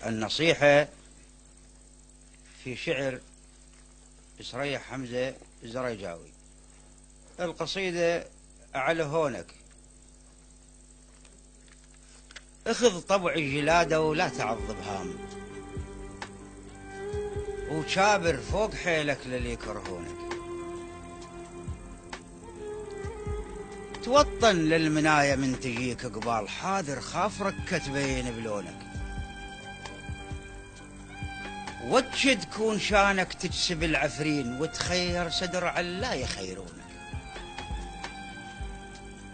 النصيحة في شعر سريح حمزة الزريجاوي. القصيدة على هونك: اخذ طبع الجلادة ولا تعض بهام، وشابر فوق حيلك للي يكرهونك، توطن للمناية من تجيك قبال، حاذر خاف ركة تبين بلونك، وجد كون شانك تجسب العفرين، وتخير صدر علا يخيرونك،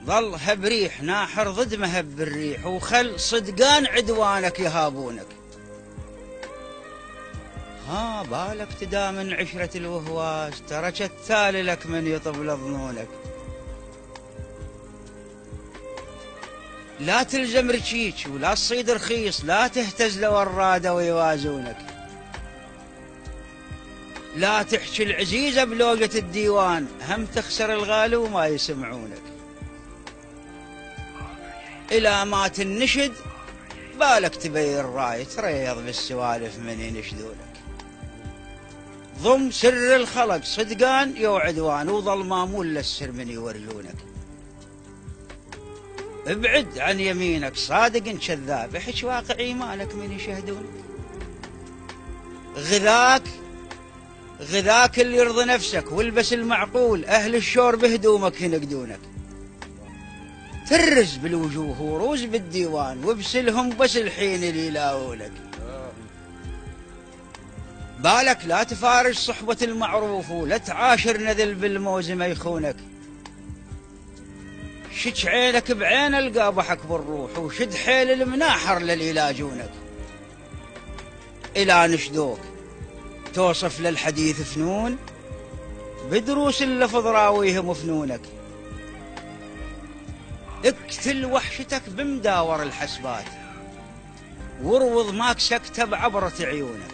ظل هب ريح ناحر ضد مهب الريح، وخل صدقان عدوانك يهابونك، ها بالك تدامن عشرة الوهواس، ترك التالي لك من يطبل ظنونك، لا تلزم رشيك ولا تصيد رخيص، لا تهتز لورادة ويوازونك، لا تحكي العزيزة بلوجة الديوان، هم تخسر الغالي وما يسمعونك، إلى ما تنشد بالك تبين راي، تريض بالسوالف من ينشدونك، ضم سر الخلق صدقان يوعدوان، وظل مامول للسر من يورجونك، ابعد عن يمينك صادق كذاب، احج واقع ايمانك من يشهدونك، غذاك اللي يرضي نفسك، والبس المعقول، اهل الشور بهدومك ينقدونك، ترز بالوجوه وروز بالديوان، وابسلهم بس الحين اللي يلاونك، بالك لا تفارج صحبة المعروف، ولا تعاشر نذل بالموز ما يخونك، شج عينك بعين القابحك بالروح، وشد حيل المناحر لليلاجونك، إلى نشدوك توصف للحديث فنون، بدروس اللفظ راويهم فنونك، اقتل وحشتك بمداور الحسبات، وروض ماك سكتة بعبرة عيونك،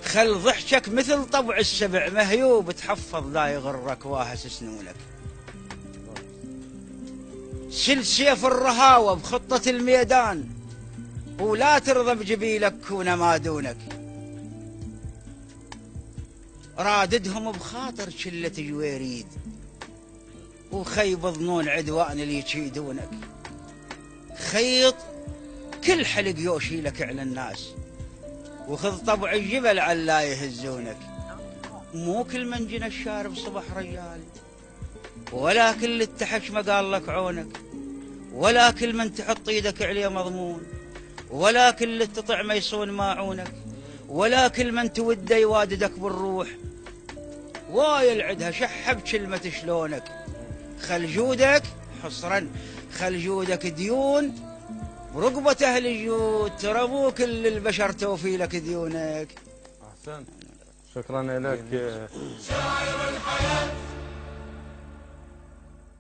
خل ضحكك مثل طبع السبع مهيوب، تحفظ لا يغرك واهس سنونك، سل سيف الرهاوة بخطة الميدان، ولا ترضى بجبيلك كون ما دونك، راددهم بخاطر شلة جويريد، وخيب ظنون عدوان اللي يشيدونك، خيط كل حلق يوشي لك على الناس، وخذ طبع الجبل علا يهزونك، مو كل من جنى الشارب صبح رجال، ولا كل التحش ما قال لك عونك، ولا كل من تحط ايدك عليه مضمون، ولا كل التطع ما يصون ماعونك، ولا كل من توده يواددك بالروح، ويلعدها شحب كلمة شلونك، خل جودك حصرا، خل جودك ديون رقبة أهل الجود، ترى مو كل البشر توفي لك ديونك. أحسن، شكرا لك. شاعر الحياة